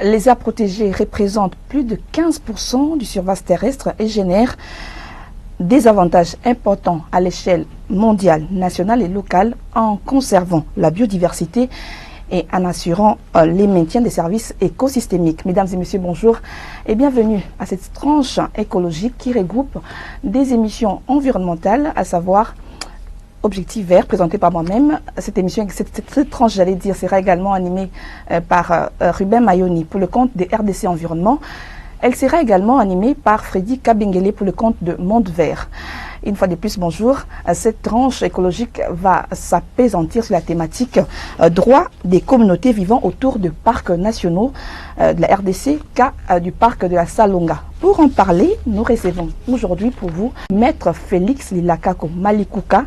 Les aires protégées représentent plus de 15% du surface terrestre et génèrent des avantages importants à l'échelle mondiale, nationale et locale en conservant la biodiversité et en assurant les maintiens des services écosystémiques. Mesdames et messieurs, bonjour et bienvenue à cette tranche écologique qui regroupe des émissions environnementales, à savoir Objectif Vert, présenté par moi-même. Cette émission, cette tranche, j'allais dire, sera également animée par Ruben Mayoni pour le compte des RDC Environnement. Elle sera également animée par Freddy Kabengele pour le compte de Monde Vert. Une fois de plus, bonjour. Cette tranche écologique va s'apaisantir sur la thématique droit des communautés vivant autour de parcs nationaux de la RDC, cas du parc de la Salonga. Pour en parler, nous recevons aujourd'hui pour vous Maître Félix Lilakako Malikuka.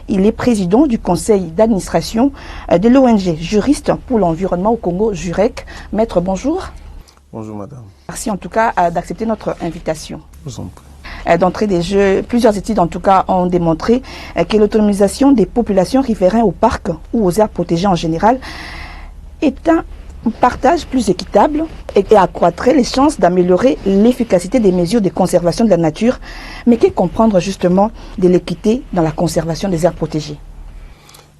Il est président du conseil d'administration de l'ONG Juriste pour l'environnement au Congo, JUREC. Maître, bonjour. Bonjour madame. Merci en tout cas d'accepter notre invitation. Je vous en prie. D'entrée des jeux, plusieurs études en tout cas ont démontré que l'autonomisation des populations riveraines aux parcs ou aux aires protégées en général est un partage plus équitable et accroîtrait les chances d'améliorer l'efficacité des mesures de conservation de la nature. Mais qu'est comprendre justement de l'équité dans la conservation des aires protégées?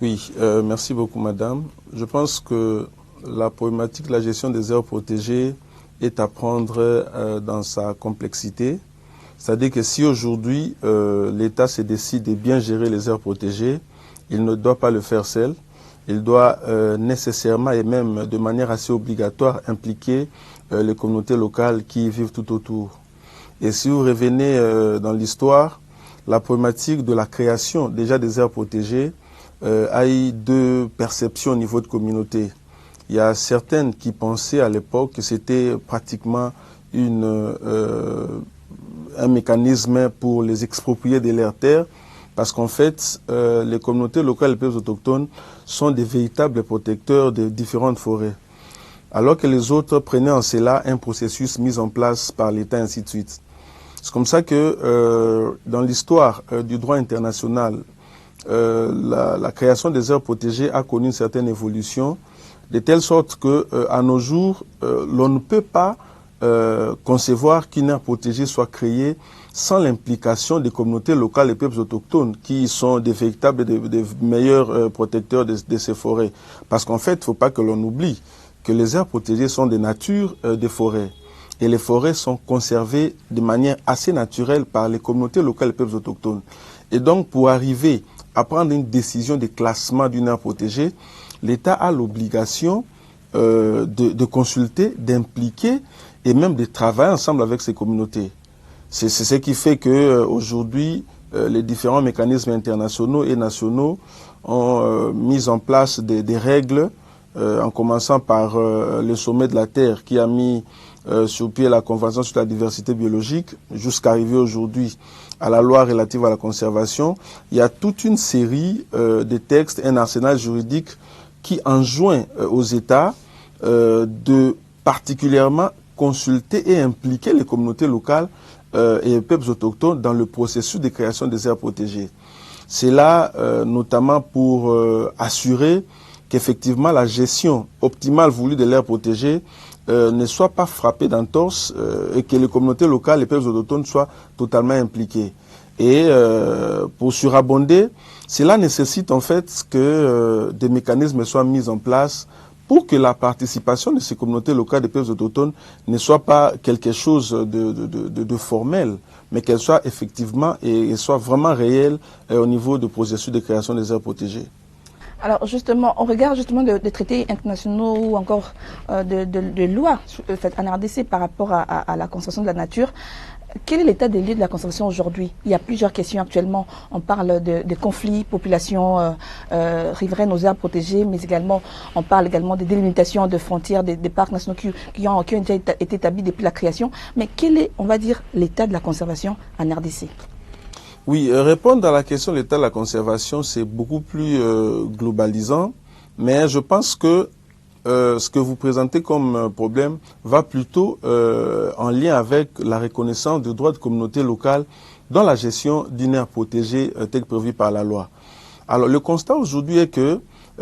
Oui, merci beaucoup madame. Je pense que la problématique de la gestion des aires protégées est à prendre dans sa complexité. C'est-à-dire que si aujourd'hui l'État se décide de bien gérer les aires protégées, il ne doit pas le faire seul. Il doit nécessairement et même de manière assez obligatoire impliquer les communautés locales qui y vivent tout autour. Et si vous revenez dans l'histoire, la problématique de la création déjà des aires protégées a eu deux perceptions au niveau de communautés. Il y a certaines qui pensaient à l'époque que c'était pratiquement un mécanisme pour les exproprier de leurs terres, parce qu'en fait, les communautés locales et les peuples autochtones sont des véritables protecteurs de différentes forêts. Alors que les autres prenaient en cela un processus mis en place par l'État, ainsi de suite. C'est comme ça que dans l'histoire du droit international, la création des aires protégées a connu une certaine évolution, de telle sorte que à nos jours, l'on ne peut pas concevoir qu'une aire protégée soit créée sans l'implication des communautés locales et peuples autochtones qui sont des véritables, des meilleurs protecteurs de ces forêts. Parce qu'en fait, il ne faut pas que l'on oublie que les aires protégées sont des natures des forêts. Et les forêts sont conservées de manière assez naturelle par les communautés locales et peuples autochtones. Et donc, pour arriver à prendre une décision de classement d'une aire protégée, l'État a l'obligation de consulter, d'impliquer et même de travailler ensemble avec ces communautés. C'est ce qui fait qu'aujourd'hui, les différents mécanismes internationaux et nationaux ont mis en place des règles, en commençant par le sommet de la Terre qui a mis sur pied la Convention sur la diversité biologique, jusqu'à arriver aujourd'hui à la loi relative à la conservation. Il y a toute une série de textes, un arsenal juridique qui enjoint aux États de particulièrement consulter et impliquer les communautés locales et les peuples autochtones dans le processus de création des aires protégées. C'est là notamment pour assurer qu'effectivement la gestion optimale voulue de l'aire protégée ne soit pas frappée d'entorse et que les communautés locales et les peuples autochtones soient totalement impliqués. Et pour surabonder, cela nécessite en fait que des mécanismes soient mis en place pour que la participation de ces communautés locales des peuples autochtones ne soit pas quelque chose de formel, mais qu'elle soit effectivement et soit vraiment réelle au niveau du processus de création des aires protégées. Alors justement, on regarde justement des traités internationaux ou encore de lois en RDC par rapport à la conservation de la nature. Quel est l'état des lieux de la conservation aujourd'hui? Il y a plusieurs questions actuellement. On parle de conflits, populations riveraines aux aires protégées, mais également on parle également des délimitations de frontières des parcs nationaux qui ont déjà été établis depuis la création. Mais quel est, on va dire, l'état de la conservation en RDC? Oui, répondre à la question de l'état de la conservation, c'est beaucoup plus globalisant, mais je pense que ce que vous présentez comme problème va plutôt en lien avec la reconnaissance du droit de communauté locale dans la gestion d'une aire protégée telle que prévue par la loi. Alors le constat aujourd'hui est que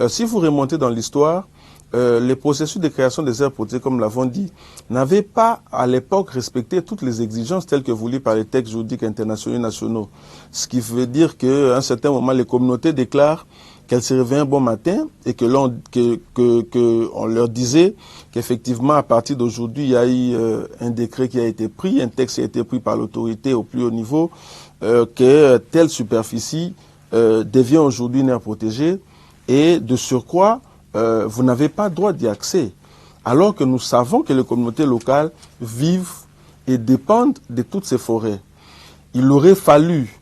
si vous remontez dans l'histoire, les processus de création des aires protégées, comme l'avons dit, n'avaient pas à l'époque respecté toutes les exigences telles que voulues par les textes juridiques internationaux et nationaux. Ce qui veut dire qu'à un certain moment, les communautés déclarent qu'elles se réveillent un bon matin et que on leur disait qu'effectivement, à partir d'aujourd'hui, il y a eu un décret qui a été pris, un texte qui a été pris par l'autorité au plus haut niveau, que telle superficie devient aujourd'hui une aire protégée et de surcroît, vous n'avez pas droit d'y accès. Alors que nous savons que les communautés locales vivent et dépendent de toutes ces forêts. Il aurait fallu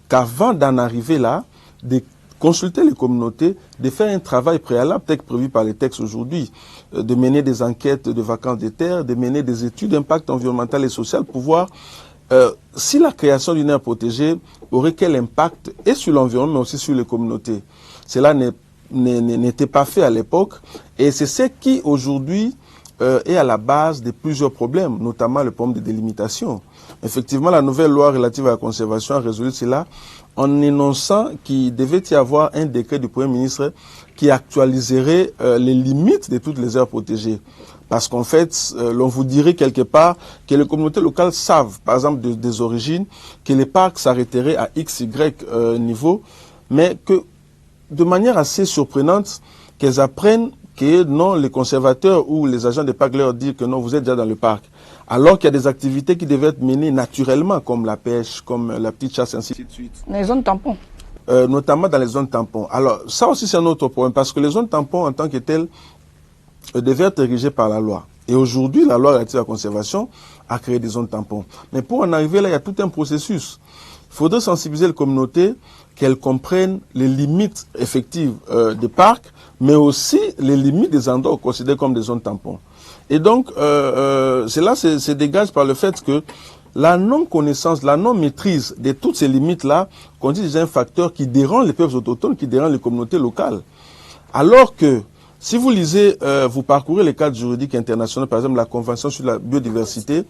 qu'avant d'en arriver là, de consulter les communautés, de faire un travail préalable, tel que prévu par les textes aujourd'hui, de mener des enquêtes de vacances des terres, de mener des études d'impact environnemental et social pour voir si la création d'une aire protégée aurait quel impact et sur l'environnement, mais aussi sur les communautés. Cela n'était pas fait à l'époque et c'est ce qui aujourd'hui est à la base de plusieurs problèmes, notamment le problème de délimitation. Effectivement, la nouvelle loi relative à la conservation a résolu cela en énonçant qu'il devait y avoir un décret du Premier ministre qui actualiserait les limites de toutes les aires protégées. Parce qu'en fait, l'on vous dirait quelque part que les communautés locales savent, par exemple des origines, que les parcs s'arrêteraient à XY niveau, mais que de manière assez surprenante, qu'elles apprennent que non, les conservateurs ou les agents des parcs leur disent que non, vous êtes déjà dans le parc. Alors qu'il y a des activités qui devaient être menées naturellement, comme la pêche, comme la petite chasse, ainsi de suite. Les zones tampons. Notamment dans les zones tampons. Alors, ça aussi, c'est un autre problème, parce que les zones tampons, en tant que telles, devaient être érigées par la loi. Et aujourd'hui, la loi relative à la conservation a créé des zones tampons. Mais pour en arriver là, il y a tout un processus. Il faudrait sensibiliser les communautés qu'elles comprennent les limites effectives des parcs, mais aussi les limites des endroits considérés comme des zones tampons. Et donc, cela se dégage par le fait que la non-connaissance, la non-maîtrise de toutes ces limites-là constitue déjà un facteur qui dérange les peuples autochtones, qui dérange les communautés locales. Alors que, si vous lisez, vous parcourez les cadres juridiques internationaux, par exemple la Convention sur la biodiversité,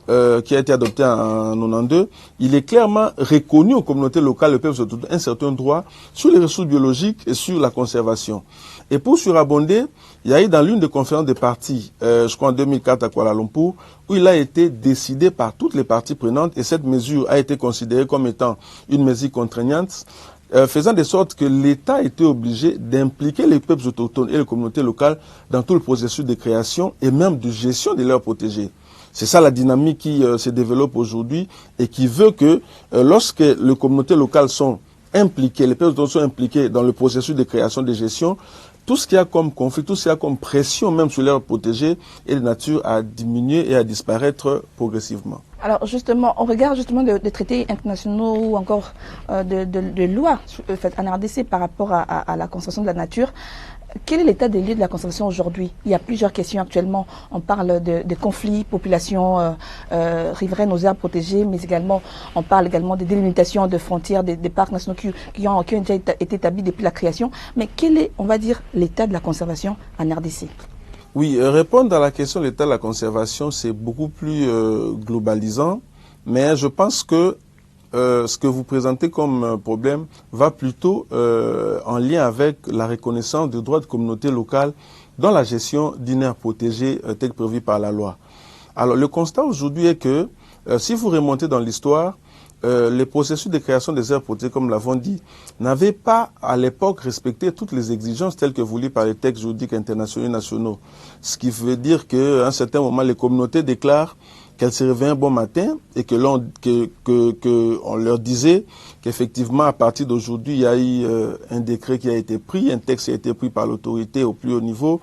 qui a été adoptée en 92, il est clairement reconnu aux communautés locales, le peuple autochtone, un certain droit sur les ressources biologiques et sur la conservation. Et pour surabonder, il y a eu dans l'une des conférences des parties, je crois en 2004 à Kuala Lumpur, où il a été décidé par toutes les parties prenantes et cette mesure a été considérée comme étant une mesure contraignante, faisant de sorte que l'État était obligé d'impliquer les peuples autochtones et les communautés locales dans tout le processus de création et même de gestion de leurs protégés. C'est ça la dynamique qui se développe aujourd'hui et qui veut que lorsque les communautés locales sont impliquées, les peuples autochtones sont impliqués dans le processus de création et de gestion, tout ce qu'il y a comme conflit, tout ce qu'il y a comme pression même sur leurs protégés est de nature à diminuer et à disparaître progressivement. Alors justement, on regarde justement des traités internationaux ou encore de lois faites en RDC par rapport à la conservation de la nature. Quel est l'état des lieux de la conservation aujourd'hui? Il y a plusieurs questions actuellement. On parle de conflits, population riveraine aux aires protégées, mais également on parle également des délimitations de frontières des parcs nationaux qui ont déjà été établis depuis la création. Mais quel est, on va dire, l'état de la conservation en RDC? Oui, répondre à la question de l'état de la conservation, c'est beaucoup plus globalisant, mais je pense que ce que vous présentez comme problème va plutôt en lien avec la reconnaissance des droits de communautés locales dans la gestion d'une aire protégée telle que prévue par la loi. Alors le constat aujourd'hui est que si vous remontez dans l'histoire, les processus de création des aires protégées, comme l'avons dit, n'avaient pas à l'époque respecté toutes les exigences telles que voulues par les textes juridiques internationaux et nationaux. Ce qui veut dire qu'à un certain moment, les communautés déclarent qu'elles se réveillent un bon matin et que on leur disait qu'effectivement, à partir d'aujourd'hui, il y a eu un décret qui a été pris, un texte qui a été pris par l'autorité au plus haut niveau,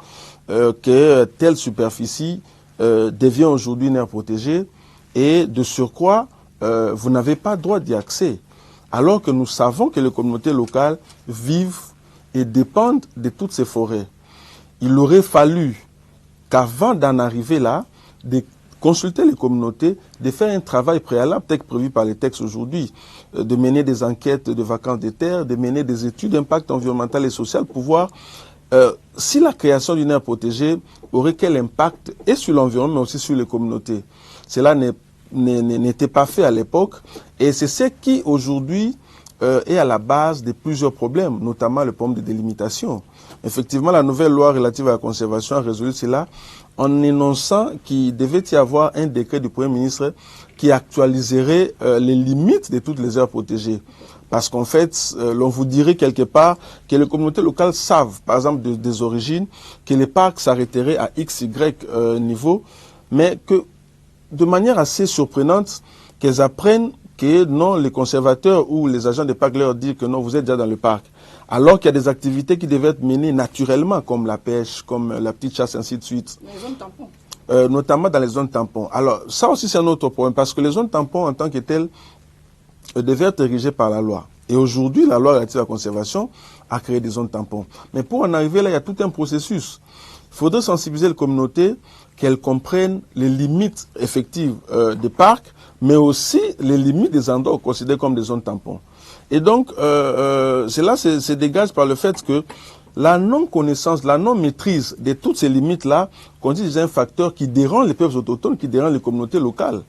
que telle superficie devient aujourd'hui une aire protégée et de surcroît, vous n'avez pas droit d'y accès. Alors que nous savons que les communautés locales vivent et dépendent de toutes ces forêts. Il aurait fallu qu'avant d'en arriver là, de consulter les communautés, de faire un travail préalable, tel que prévu par les textes aujourd'hui, de mener des enquêtes de vacances des terres, de mener des études d'impact environnemental et social pour voir si la création d'une aire protégée aurait quel impact et sur l'environnement, mais aussi sur les communautés. Cela n'était pas fait à l'époque et c'est ce qui aujourd'hui est à la base de plusieurs problèmes, notamment le problème de délimitation. Effectivement, la nouvelle loi relative à la conservation a résolu cela en énonçant qu'il devait y avoir un décret du Premier ministre qui actualiserait les limites de toutes les aires protégées. Parce qu'en fait, l'on vous dirait quelque part que les communautés locales savent, par exemple des origines, que les parcs s'arrêteraient à XY niveau, mais que de manière assez surprenante, qu'elles apprennent que non, les conservateurs ou les agents des parcs leur disent que non, vous êtes déjà dans le parc. Alors qu'il y a des activités qui devaient être menées naturellement, comme la pêche, comme la petite chasse, ainsi de suite. Les zones tampons. Notamment dans les zones tampons. Alors, ça aussi, c'est un autre problème, parce que les zones tampons, en tant que telles, devaient être érigées par la loi. Et aujourd'hui, la loi relative à la conservation a créé des zones tampons. Mais pour en arriver là, il y a tout un processus. Il faudrait sensibiliser les communautés, qu'elles comprennent les limites effectives des parcs, mais aussi les limites des endroits considérés comme des zones tampons. Et donc, cela se dégage par le fait que la non-connaissance, la non-maîtrise de toutes ces limites-là constitue un facteur qui dérange les peuples autochtones, qui dérange les communautés locales.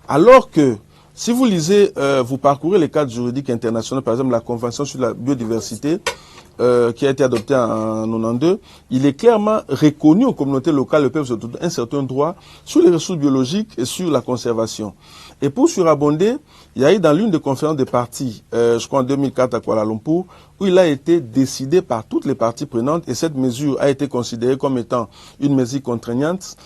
Alors que, si vous lisez, vous parcourez les cadres juridiques internationaux, par exemple la Convention sur la biodiversité, qui a été adoptée en 92, il est clairement reconnu aux communautés locales, les peuples autochtones, un certain droit sur les ressources biologiques et sur la conservation. Et pour surabonder, il y a eu dans l'une des conférences des parties, je crois en 2004 à Kuala Lumpur, où il a été décidé par toutes les parties prenantes, et cette mesure a été considérée comme étant une mesure contraignante,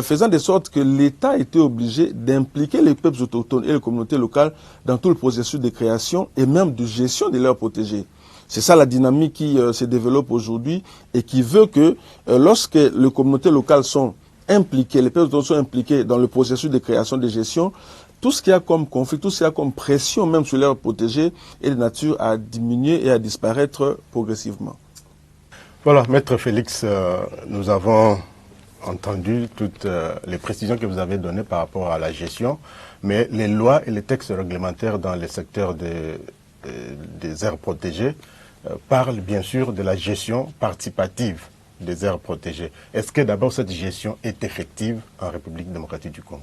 faisant de sorte que l'État était obligé d'impliquer les peuples autochtones et les communautés locales dans tout le processus de création et même de gestion de leurs protégés. C'est ça la dynamique qui se développe aujourd'hui et qui veut que lorsque les communautés locales sont impliquées, les peuples autochtones sont impliqués dans le processus de création et de gestion, tout ce qu'il y a comme conflit, tout ce qu'il y a comme pression même sur leurs protégés est de nature à diminuer et à disparaître progressivement. Voilà, Maître Félix, nous avons entendu toutes les précisions que vous avez données par rapport à la gestion, mais les lois et les textes réglementaires dans le secteur des aires protégées parlent bien sûr de la gestion participative des aires protégées. Est-ce que d'abord cette gestion est effective en République démocratique du Congo?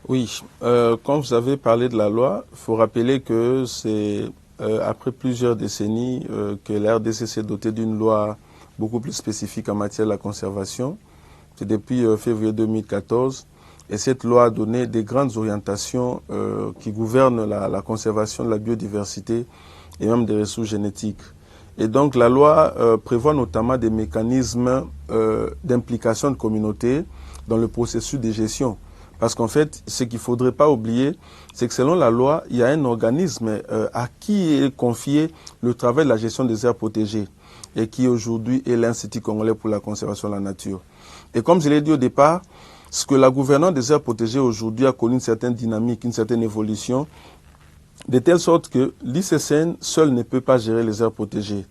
Oui, quand vous avez parlé de la loi, il faut rappeler que c'est après plusieurs décennies que la RDC s'est dotée d'une loi beaucoup plus spécifique en matière de la conservation. C'est depuis février 2014. Et cette loi a donné des grandes orientations qui gouvernent la conservation de la biodiversité et même des ressources génétiques. Et donc la loi prévoit notamment des mécanismes d'implication de communautés dans le processus de gestion. Parce qu'en fait, ce qu'il ne faudrait pas oublier, c'est que selon la loi, il y a un organisme à qui est confié le travail de la gestion des aires protégées et qui aujourd'hui est l'Institut congolais pour la conservation de la nature. Et comme je l'ai dit au départ, ce que la gouvernance des aires protégées aujourd'hui a connu une certaine dynamique, une certaine évolution, de telle sorte que l'ICCN seul ne peut pas gérer les aires protégées,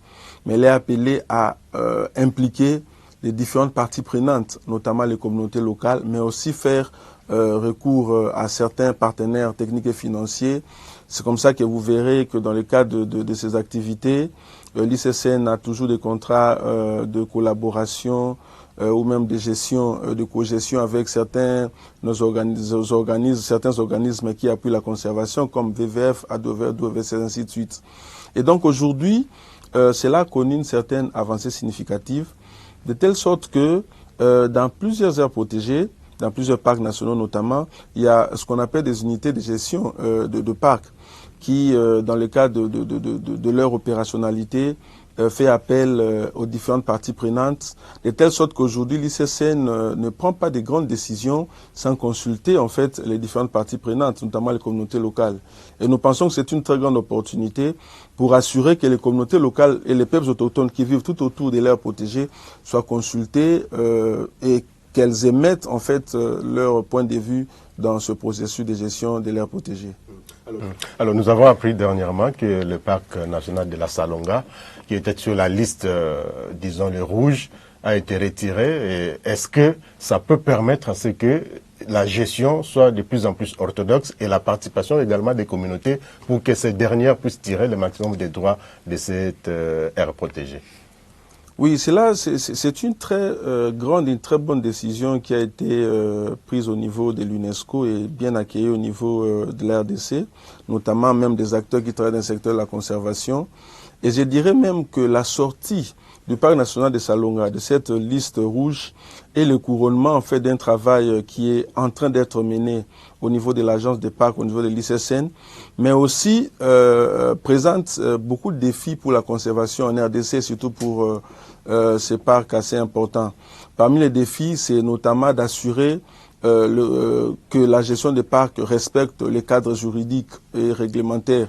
mais elle est appelée à impliquer les différentes parties prenantes, notamment les communautés locales, mais aussi faire recours à certains partenaires techniques et financiers. C'est comme ça que vous verrez que dans le cadre de ces activités, l'ICCN a toujours des contrats de collaboration ou même de gestion, de cogestion avec certains organismes qui appuient la conservation, comme VVF, Adover, DOVC, ainsi de suite. Et donc aujourd'hui, cela a connu une certaine avancée significative, de telle sorte que dans plusieurs aires protégées, dans plusieurs parcs nationaux notamment, il y a ce qu'on appelle des unités de gestion de parcs qui, dans le cadre de leur opérationnalité, fait appel aux différentes parties prenantes, de telle sorte qu'aujourd'hui l'ICCN ne prend pas de grandes décisions sans consulter en fait les différentes parties prenantes, notamment les communautés locales. Et nous pensons que c'est une très grande opportunité pour assurer que les communautés locales et les peuples autochtones qui vivent tout autour des aires protégées soient consultés et qu'elles émettent en fait leur point de vue dans ce processus de gestion de l'aire protégée. Alors nous avons appris dernièrement que le parc national de la Salonga, qui était sur la liste, disons le rouge, a été retiré. Est-ce que ça peut permettre à ce que la gestion soit de plus en plus orthodoxe et la participation également des communautés pour que ces dernières puissent tirer le maximum des droits de cette aire protégée? Oui, c'est une très grande, une très bonne décision qui a été prise au niveau de l'UNESCO et bien accueillie au niveau de la RDC, notamment même des acteurs qui travaillent dans le secteur de la conservation. Et je dirais même que la sortie du parc national de Salonga, de cette liste rouge, est le couronnement en fait d'un travail qui est en train d'être mené au niveau de l'agence des parcs, au niveau de l'ICSN, mais aussi présente beaucoup de défis pour la conservation en RDC, surtout pour ces parcs assez importants. Parmi les défis, c'est notamment d'assurer que la gestion des parcs respecte les cadres juridiques et réglementaires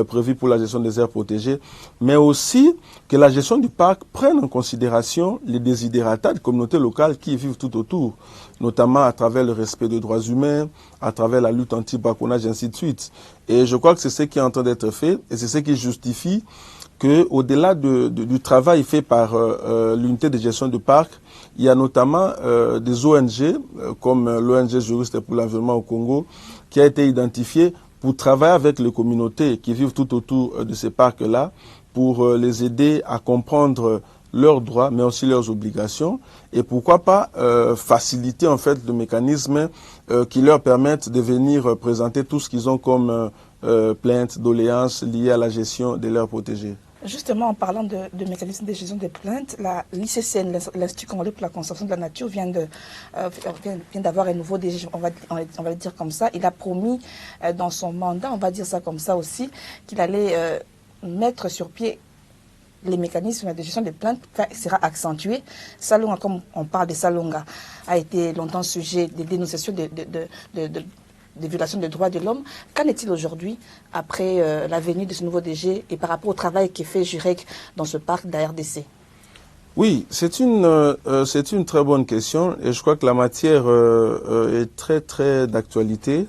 prévus pour la gestion des aires protégées, mais aussi que la gestion du parc prenne en considération les desiderata des communautés locales qui y vivent tout autour, notamment à travers le respect des droits humains, à travers la lutte anti-braconnage, ainsi de suite. Et je crois que c'est ce qui est en train d'être fait, et c'est ce qui justifie que, au-delà du travail fait par l'unité de gestion du parc, il y a notamment des ONG, comme l'ONG Juristes pour l'environnement au Congo, qui a été identifiée pour travailler avec les communautés qui vivent tout autour de ces parcs-là, pour les aider à comprendre leurs droits, mais aussi leurs obligations, et pourquoi pas faciliter en fait le mécanisme qui leur permettent de venir présenter tout ce qu'ils ont comme plaintes, doléances liées à la gestion de leurs protégés. Justement, en parlant de mécanisme de gestion des plaintes, l'ICCN, l'Institut congolais pour la conservation de la nature, vient d'avoir un nouveau DG, on va le dire comme ça. Il a promis dans son mandat, on va dire ça comme ça aussi, qu'il allait mettre sur pied les mécanismes de gestion des plaintes sera accentué. Salonga, comme on parle de Salonga, a été longtemps sujet des dénonciations des violations des droits de l'homme. Qu'en est-il aujourd'hui, après la venue de ce nouveau DG et par rapport au travail qui fait Jurek dans ce parc d'ARDC? Oui, c'est une très bonne question et je crois que la matière est très d'actualité.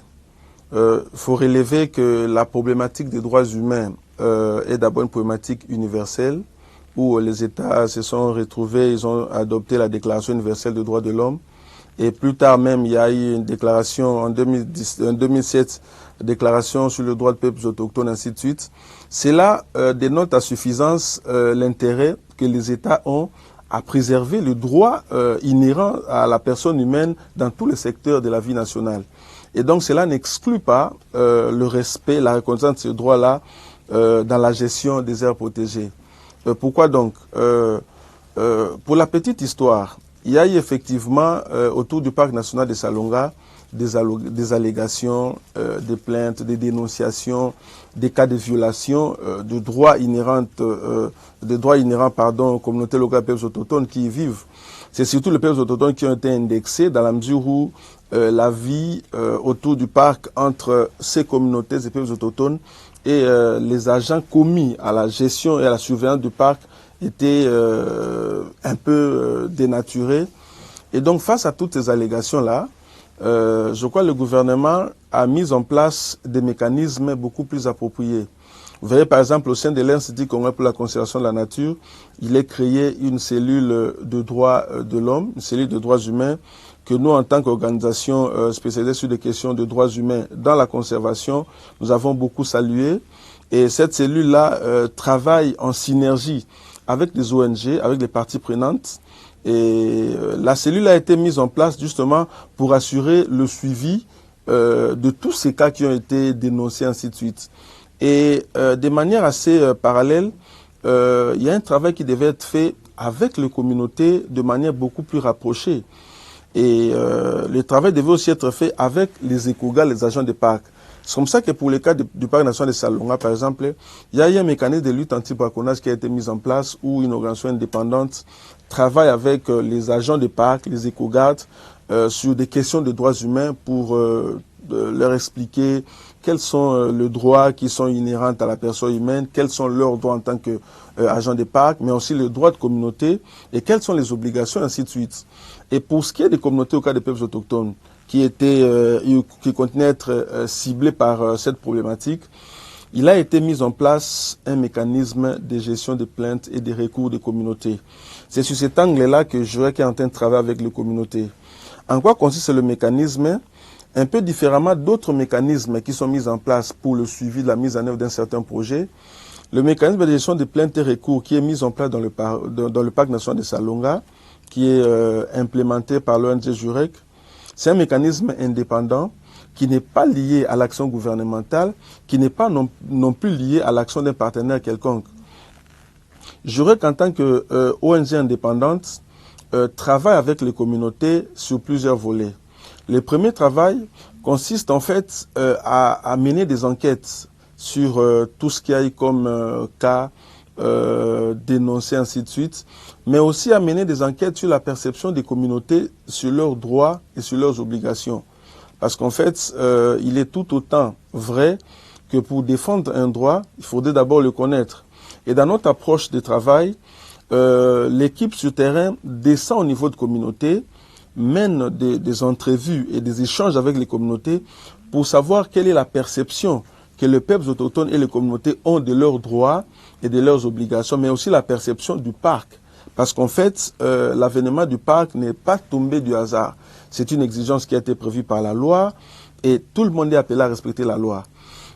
Faut relever que la problématique des droits humains est d'abord une problématique universelle où les États se sont retrouvés, ils ont adopté la Déclaration universelle des droits de l'homme. Et plus tard même, il y a eu une déclaration en 2007, déclaration sur le droit des peuples autochtones, ainsi de suite. Cela dénote à suffisance l'intérêt que les États ont à préserver le droit inhérent à la personne humaine dans tous les secteurs de la vie nationale. Et donc cela n'exclut pas le respect, la reconnaissance de ce droit-là dans la gestion des aires protégées. Pourquoi donc pour la petite histoire, il y a eu effectivement autour du parc national de Salonga des allégations, des plaintes, des dénonciations, des cas de violation de droits inhérents, aux communautés locales peuples autochtones qui y vivent. C'est surtout les peuples autochtones qui ont été indexés dans la mesure où la vie autour du parc entre ces communautés, ces peuples autochtones et les agents commis à la gestion et à la surveillance du parc étaient un peu dénaturés. Et donc, face à toutes ces allégations-là, je crois que le gouvernement a mis en place des mécanismes beaucoup plus appropriés. Vous voyez, par exemple, au sein de l'Institut congolais pour la conservation de la nature, il est créé une cellule de droits de l'homme, une cellule de droits humains, que nous, en tant qu'organisation spécialisée sur des questions de droits humains dans la conservation, nous avons beaucoup salué. Et cette cellule-là travaille en synergie avec des ONG, avec des parties prenantes. Et la cellule a été mise en place justement pour assurer le suivi de tous ces cas qui ont été dénoncés, ainsi de suite. Et de manière assez parallèle, il y a un travail qui devait être fait avec les communautés de manière beaucoup plus rapprochée. Et le travail devait aussi être fait avec les écogas, les agents des parcs. C'est comme ça que pour le cas du parc national de Salonga, par exemple, il y a eu un mécanisme de lutte anti-braconnage qui a été mis en place où une organisation indépendante travaille avec les agents des parcs, les écogardes, sur des questions de droits humains pour leur expliquer quels sont les droits qui sont inhérents à la personne humaine, quels sont leurs droits en tant qu'agents des parcs, mais aussi les droits de communauté et quelles sont les obligations, ainsi de suite. Et pour ce qui est des communautés au cas des peuples autochtones, qui continuaient à être ciblés par cette problématique, il a été mis en place un mécanisme de gestion des plaintes et des recours des communautés. C'est sur cet angle-là que Jurek est en train de travailler avec les communautés. En quoi consiste le mécanisme? Un peu différemment d'autres mécanismes qui sont mis en place pour le suivi de la mise en œuvre d'un certain projet, le mécanisme de gestion des plaintes et recours qui est mis en place dans le parc national de Salonga, qui est implémenté par l'ONG Jurek, c'est un mécanisme indépendant qui n'est pas lié à l'action gouvernementale, qui n'est pas non plus lié à l'action d'un partenaire quelconque. Jurec, en tant que ONG indépendante, travaille avec les communautés sur plusieurs volets. Le premier travail consiste en fait à mener des enquêtes sur tout ce qu'il y a eu comme cas dénoncés, ainsi de suite, mais aussi à mener des enquêtes sur la perception des communautés, sur leurs droits et sur leurs obligations. Parce qu'en fait, il est tout autant vrai que pour défendre un droit, il faudrait d'abord le connaître. Et dans notre approche de travail, l'équipe sur terrain descend au niveau de communauté, mène des entrevues et des échanges avec les communautés pour savoir quelle est la perception que les peuples autochtones et les communautés ont de leurs droits et de leurs obligations, mais aussi la perception du parc. Parce qu'en fait, l'avènement du parc n'est pas tombé du hasard. C'est une exigence qui a été prévue par la loi et tout le monde est appelé à respecter la loi.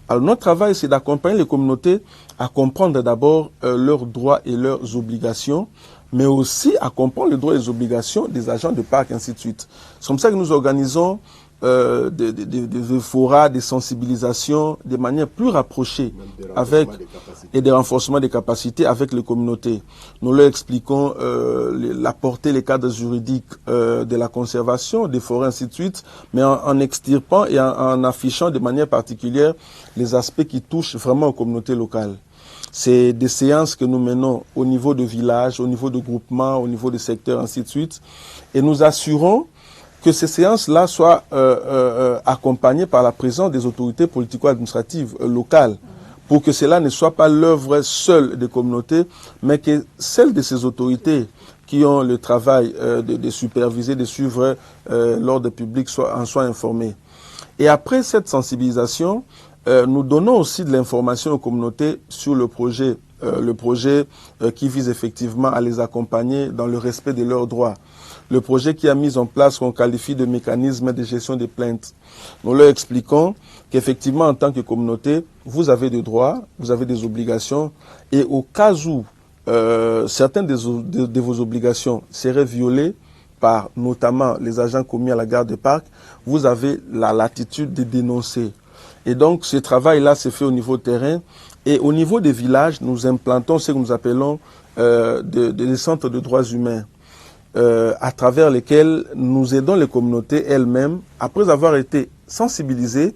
Alors notre travail, c'est d'accompagner les communautés à comprendre d'abord leurs droits et leurs obligations, mais aussi à comprendre les droits et les obligations des agents de parc, ainsi de suite. C'est comme ça que nous organisons des forats, des sensibilisations de manière plus rapprochée avec et des renforcements des capacités avec les communautés. Nous leur expliquons la portée, les cadres juridiques de la conservation des forêts, ainsi de suite, mais en extirpant et en affichant de manière particulière les aspects qui touchent vraiment aux communautés locales. C'est des séances que nous menons au niveau de villages, au niveau de groupements, au niveau de secteurs, ainsi de suite, et nous assurons que ces séances-là soient accompagnées par la présence des autorités politico-administratives locales, pour que cela ne soit pas l'œuvre seule des communautés, mais que celle de ces autorités qui ont le travail de superviser, de suivre l'ordre public en soient informées. Et après cette sensibilisation, nous donnons aussi de l'information aux communautés sur le projet qui vise effectivement à les accompagner dans le respect de leurs droits. Le projet qui a mis en place qu'on qualifie de mécanisme de gestion des plaintes. Nous leur expliquons qu'effectivement, en tant que communauté, vous avez des droits, vous avez des obligations, et au cas où certaines de vos obligations seraient violées par notamment les agents commis à la garde des parcs, vous avez la latitude de dénoncer. Et donc, ce travail-là s'est fait au niveau terrain. Et au niveau des villages, nous implantons ce que nous appelons des centres de droits humains, à travers lesquels nous aidons les communautés elles-mêmes, après avoir été sensibilisées,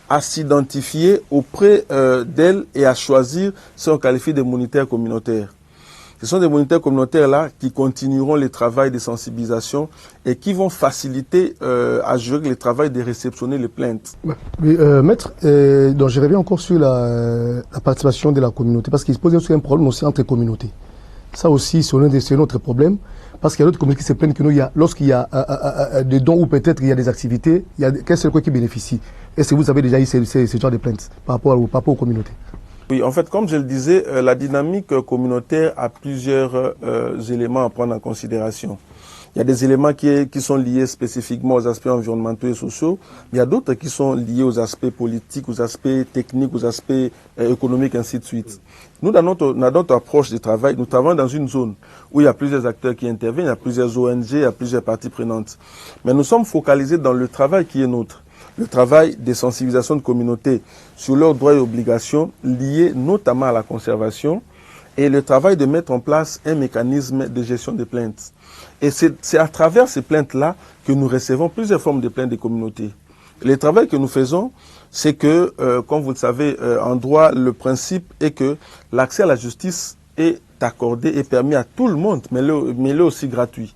à s'identifier auprès d'elles et à choisir ce qu'on qualifie de moniteurs communautaires. Ce sont des moniteurs communautaires-là qui continueront le travail de sensibilisation et qui vont faciliter à gérer le travail de réceptionner les plaintes. Oui, maître, donc je reviens encore sur la participation de la communauté, parce qu'il se pose aussi un problème aussi entre communautés. Ça aussi, c'est un autre problème, parce qu'il y a d'autres communautés qui se plaignent que lorsqu'il y a des dons ou peut-être il y a des activités, il y a qu'un seul qui bénéficie. Est-ce que vous avez déjà eu ce genre de plaintes par rapport aux communautés? Oui, en fait, comme je le disais, la dynamique communautaire a plusieurs éléments à prendre en considération. Il y a des éléments qui sont liés spécifiquement aux aspects environnementaux et sociaux. Il y a d'autres qui sont liés aux aspects politiques, aux aspects techniques, aux aspects économiques, ainsi de suite. Nous, dans notre approche de travail, nous travaillons dans une zone où il y a plusieurs acteurs qui interviennent, il y a plusieurs ONG, il y a plusieurs parties prenantes. Mais nous sommes focalisés dans le travail qui est nôtre. Le travail de sensibilisation de communautés sur leurs droits et obligations liés notamment à la conservation et le travail de mettre en place un mécanisme de gestion des plaintes. Et c'est à travers ces plaintes-là que nous recevons plusieurs formes de plaintes des communautés. Le travail que nous faisons, c'est que, comme vous le savez, en droit, le principe est que l'accès à la justice est accordé et permis à tout le monde, mais il est aussi gratuit.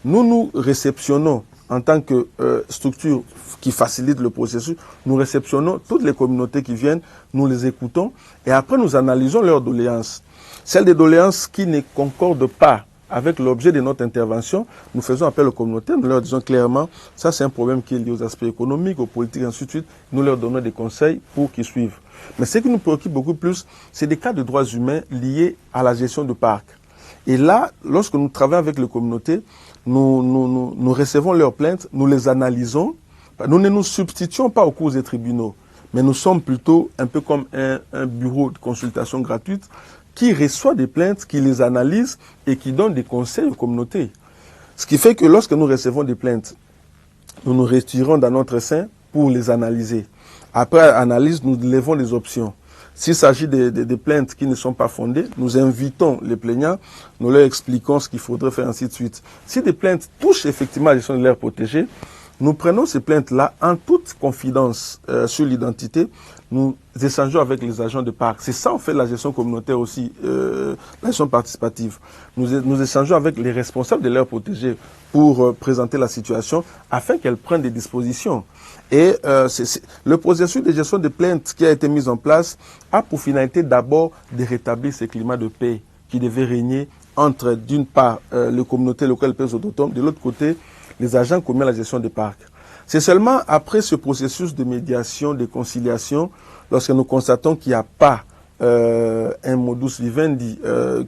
Nous réceptionnons, en tant que structure qui facilite le processus, nous réceptionnons toutes les communautés qui viennent, nous les écoutons et après nous analysons leurs doléances. Celles des doléances qui ne concordent pas avec l'objet de notre intervention, nous faisons appel aux communautés, nous leur disons clairement, ça c'est un problème qui est lié aux aspects économiques, aux politiques, ainsi de suite. Nous leur donnons des conseils pour qu'ils suivent. Mais ce qui nous préoccupe beaucoup plus, c'est des cas de droits humains liés à la gestion de parcs. Et là, lorsque nous travaillons avec les communautés, nous recevons leurs plaintes, nous les analysons. Nous ne nous substituons pas aux cours des tribunaux, mais nous sommes plutôt un peu comme un bureau de consultation gratuite qui reçoit des plaintes, qui les analyse et qui donne des conseils aux communautés. Ce qui fait que lorsque nous recevons des plaintes, nous nous retirons dans notre sein pour les analyser. Après analyse, nous levons des options. S'il s'agit des plaintes qui ne sont pas fondées, nous invitons les plaignants, nous leur expliquons ce qu'il faudrait faire, ainsi de suite. Si des plaintes touchent effectivement la gestion de l'aire protégée, nous prenons ces plaintes-là en toute confidence sur l'identité. Nous échangeons avec les agents de parc. C'est ça, en fait, la gestion communautaire aussi, la gestion participative. Nous échangeons avec les responsables de l'aire protégée pour présenter la situation afin qu'elles prennent des dispositions. Et le processus de gestion des plaintes qui a été mis en place a pour finalité d'abord de rétablir ce climat de paix qui devait régner entre, d'une part, les communautés locales et les autochtones, de l'autre côté, les agents commis à la gestion des parcs. C'est seulement après ce processus de médiation, de conciliation, lorsque nous constatons qu'il n'y a pas un modus vivendi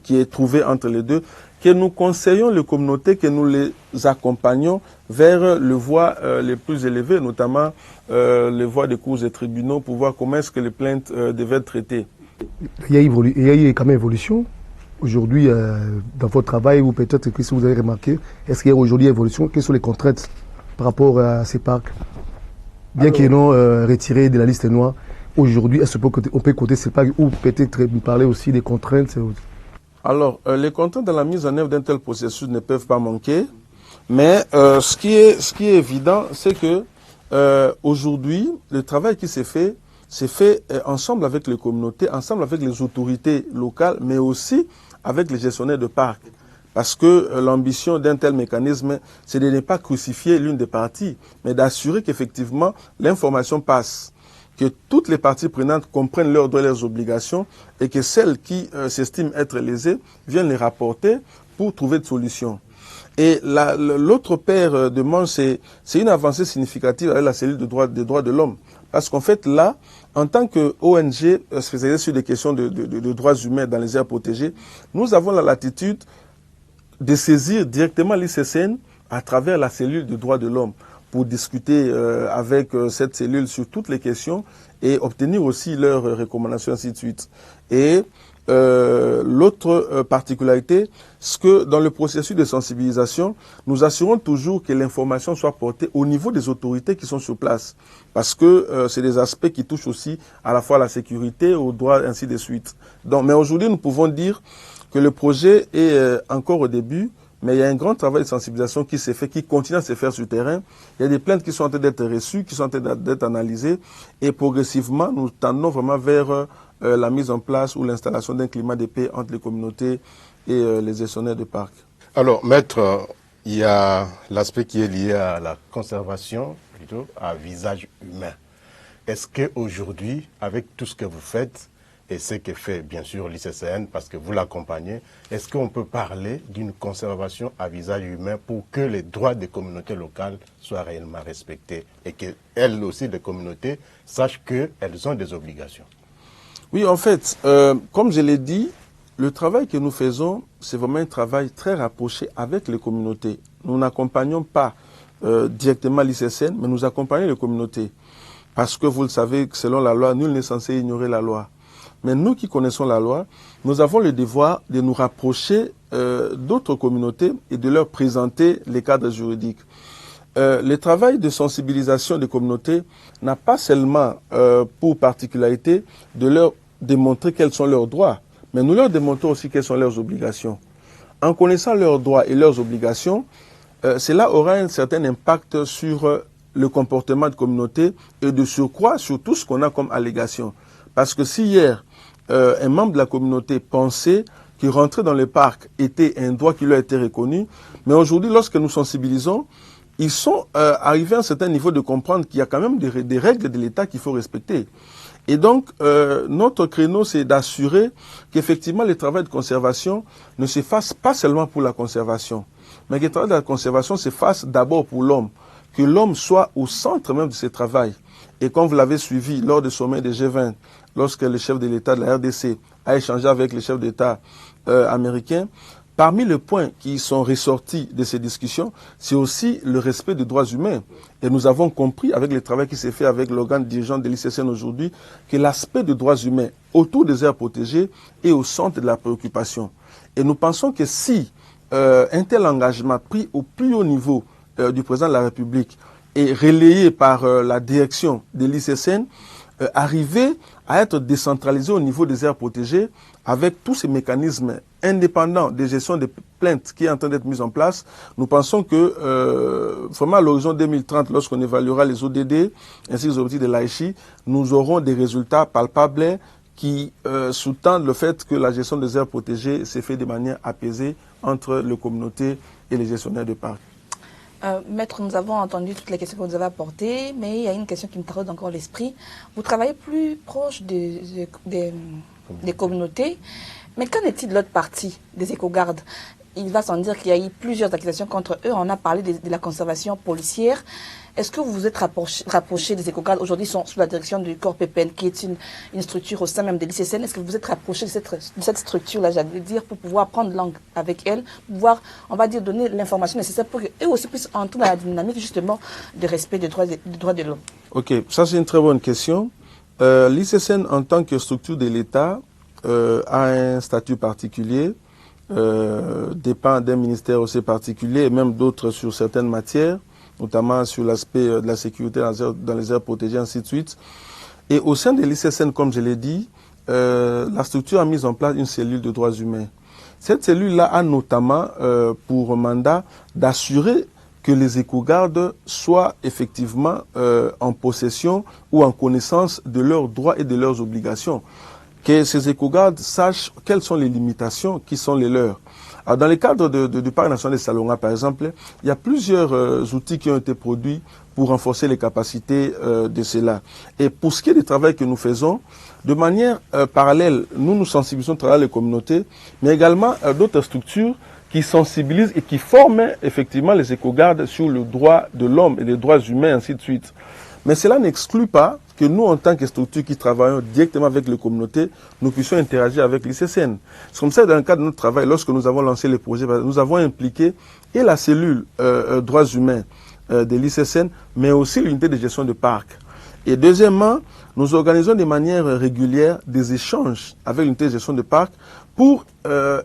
qui est trouvé entre les deux, que nous conseillons les communautés, que nous les accompagnons vers les voies les plus élevées, notamment les voies des cours et tribunaux, pour voir comment est-ce que les plaintes devaient être traitées. Il y a eu quand même évolution. Aujourd'hui, dans votre travail, ou peut-être que si vous avez remarqué, est-ce qu'il y a aujourd'hui évolution? Quelles sont les contraintes par rapport à ces parcs? Bien qu'ils n'ont retiré de la liste noire, aujourd'hui, est-ce qu'on peut côté ces parcs ou peut-être parler aussi des contraintes? Alors, les contraintes dans la mise en œuvre d'un tel processus ne peuvent pas manquer, mais ce qui est évident, c'est que aujourd'hui, le travail qui s'est fait ensemble avec les communautés, ensemble avec les autorités locales, mais aussi avec les gestionnaires de parcs. Parce que l'ambition d'un tel mécanisme, c'est de ne pas crucifier l'une des parties, mais d'assurer qu'effectivement l'information passe, que toutes les parties prenantes comprennent leurs droits et leurs obligations, et que celles qui s'estiment être lésées viennent les rapporter pour trouver des solutions. Et l'autre paire de manches, c'est une avancée significative avec la cellule des droits de l'homme. Parce qu'en fait, là, en tant qu'ONG spécialisée sur des questions de droits humains dans les aires protégées, nous avons la latitude de saisir directement l'ICCN à travers la cellule des droits de l'homme pour discuter avec cette cellule sur toutes les questions et obtenir aussi leurs recommandations, ainsi de suite. Et l'autre particularité, c'est que dans le processus de sensibilisation, nous assurons toujours que l'information soit portée au niveau des autorités qui sont sur place. Parce que c'est des aspects qui touchent aussi à la fois à la sécurité, aux droits, ainsi de suite. Donc, mais aujourd'hui, nous pouvons dire que le projet est encore au début, mais il y a un grand travail de sensibilisation qui s'est fait, qui continue à se faire sur le terrain. Il y a des plaintes qui sont en train d'être reçues, qui sont en train d'être analysées, et progressivement, nous tendons vraiment vers la mise en place ou l'installation d'un climat de paix entre les communautés et les gestionnaires de parcs. Alors, maître, il y a l'aspect qui est lié à la conservation, plutôt à visage humain. Est-ce qu'aujourd'hui, avec tout ce que vous faites, et ce que fait bien sûr l'ICCN parce que vous l'accompagnez, est-ce qu'on peut parler d'une conservation à visage humain pour que les droits des communautés locales soient réellement respectés et qu'elles aussi, les communautés, sachent qu'elles ont des obligations? Oui, en fait, comme je l'ai dit, le travail que nous faisons, c'est vraiment un travail très rapproché avec les communautés. Nous n'accompagnons pas directement l'ICCN, mais nous accompagnons les communautés. Parce que vous le savez, selon la loi, nul n'est censé ignorer la loi. Mais nous qui connaissons la loi, nous avons le devoir de nous rapprocher d'autres communautés et de leur présenter les cadres juridiques. Le travail de sensibilisation des communautés n'a pas seulement pour particularité de leur démontrer quels sont leurs droits, mais nous leur démontrons aussi quelles sont leurs obligations. En connaissant leurs droits et leurs obligations, cela aura un certain impact sur le comportement de communauté et de surcroît sur tout ce qu'on a comme allégation. Parce que si hier, un membre de la communauté pensait que rentrer dans le parc était un droit qui lui a été reconnu, mais aujourd'hui, lorsque nous sensibilisons, ils sont arrivés à un certain niveau de comprendre qu'il y a quand même des règles de l'État qu'il faut respecter. Et donc, notre créneau, c'est d'assurer qu'effectivement, le travail de conservation ne se fasse pas seulement pour la conservation, mais que le travail de la conservation se fasse d'abord pour l'homme, que l'homme soit au centre même de ce travail. Et comme vous l'avez suivi lors du sommet des G20, lorsque le chef de l'État de la RDC a échangé avec les chefs d'État américains, parmi les points qui sont ressortis de ces discussions, c'est aussi le respect des droits humains. Et nous avons compris, avec le travail qui s'est fait avec l'organe dirigeant de l'ICCN aujourd'hui, que l'aspect des droits humains autour des aires protégées est au centre de la préoccupation. Et nous pensons que si un tel engagement pris au plus haut niveau du président de la République et relayé par la direction de l'ICCN, arriver à être décentralisé au niveau des aires protégées avec tous ces mécanismes indépendants de gestion des plaintes qui est en train d'être mis en place. Nous pensons que vraiment à l'horizon 2030, lorsqu'on évaluera les ODD ainsi que les objectifs de l'AICHI, nous aurons des résultats palpables qui sous-tendent le fait que la gestion des aires protégées s'est faite de manière apaisée entre les communautés et les gestionnaires de parcs. Maître, nous avons entendu toutes les questions que vous avez apportées, mais il y a une question qui me taraude encore l'esprit. Vous travaillez plus proche des communautés, mais qu'en est-il de l'autre partie, des éco-gardes? Il va sans dire qu'il y a eu plusieurs accusations contre eux. On a parlé de la conservation policière. Est-ce que vous vous êtes rapproché des éco-gardes? Aujourd'hui, ils sont sous la direction du corps PPN, qui est une structure au sein même de l'ICCN. Est-ce que vous vous êtes rapproché de cette structure-là, j'allais dire, pour pouvoir prendre langue avec elle, pour pouvoir, on va dire, donner l'information nécessaire pour qu'eux aussi puissent entrer dans la dynamique, justement, de respect des droits de l'homme? Ok, ça c'est une très bonne question. L'ICCN, en tant que structure de l'État, a un statut particulier, dépend d'un ministère aussi particulier, et même d'autres sur certaines matières, notamment sur l'aspect de la sécurité dans les aires protégées, ainsi de suite. Et au sein de l'ICCN, comme je l'ai dit, la structure a mis en place une cellule de droits humains. Cette cellule-là a notamment pour mandat d'assurer que les éco-gardes soient effectivement en possession ou en connaissance de leurs droits et de leurs obligations. Que ces éco-gardes sachent quelles sont les limitations qui sont les leurs. Alors, dans le cadre du Parc national de Salonga, par exemple, il y a plusieurs outils qui ont été produits pour renforcer les capacités de cela. Et pour ce qui est du travail que nous faisons, de manière parallèle, nous sensibilisons à travers les communautés, mais également d'autres structures qui sensibilisent et qui forment effectivement les éco-gardes sur le droit de l'homme et les droits humains, ainsi de suite. Mais cela n'exclut pas que nous, en tant que structure qui travaillons directement avec les communautés, nous puissions interagir avec l'ICCN. C'est comme ça, dans le cadre de notre travail, lorsque nous avons lancé les projets, nous avons impliqué et la cellule droits humains de l'ICCN, mais aussi l'unité de gestion de parcs. Et deuxièmement, nous organisons de manière régulière des échanges avec l'unité de gestion de parcs pour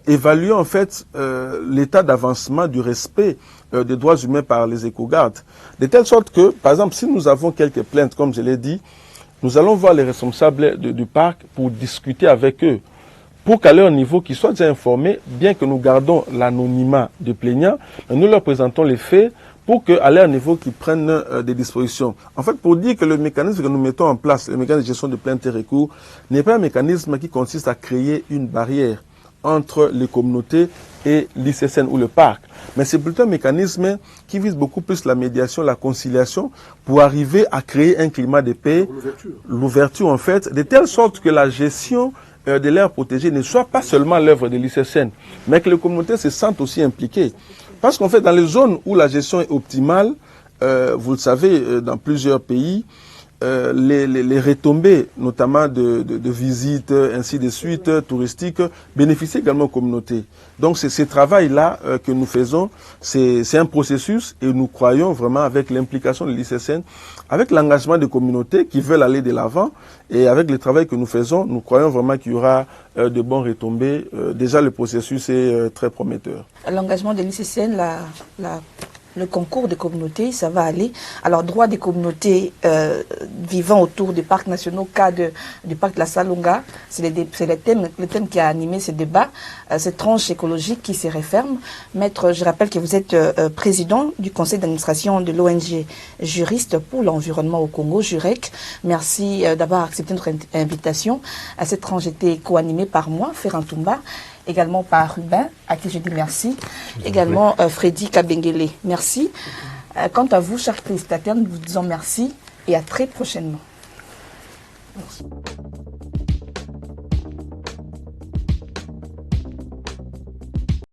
évaluer en fait l'état d'avancement du respect des droits humains par les éco-gardes. De telle sorte que, par exemple, si nous avons quelques plaintes, comme je l'ai dit, nous allons voir les responsables du parc pour discuter avec eux, pour qu'à leur niveau, qu'ils soient déjà informés, bien que nous gardons l'anonymat du plaignant, nous leur présentons les faits pour qu'à leur niveau, qu'ils prennent des dispositions. En fait, pour dire que le mécanisme que nous mettons en place, le mécanisme de gestion de plaintes et recours, n'est pas un mécanisme qui consiste à créer une barrière entre les communautés et l'ICCN ou le parc. Mais c'est plutôt un mécanisme qui vise beaucoup plus la médiation, la conciliation, pour arriver à créer un climat de paix, l'ouverture en fait, de telle sorte que la gestion de l'aire protégée ne soit pas seulement l'œuvre de l'ICCN, mais que les communautés se sentent aussi impliquées. Parce qu'en fait, dans les zones où la gestion est optimale, vous le savez, dans plusieurs pays, les retombées, notamment de visites, ainsi de suite, touristiques, bénéficient également aux communautés. Donc c'est ce travail-là que nous faisons, c'est un processus et nous croyons vraiment avec l'implication de l'ICCN, avec l'engagement des communautés qui veulent aller de l'avant et avec le travail que nous faisons, nous croyons vraiment qu'il y aura de bons retombées. Déjà le processus est très prometteur. L'engagement de l'ICCN, le concours des communautés, ça va aller. Alors, droit des communautés vivant autour des parcs nationaux, cas du parc de la Salonga, c'est le thème qui a animé ce débat, cette tranche écologique qui se referme. Maître, je rappelle que vous êtes président du conseil d'administration de l'ONG Juriste pour l'environnement au Congo, JUREC. Merci d'avoir accepté notre invitation. Cette tranche était co-animée par moi, Ferran Toumba, également par Ruben, à qui je dis merci, également Freddy Kabengele, merci. Quant à vous, chers téléspectateurs, nous vous disons merci et à très prochainement. Merci.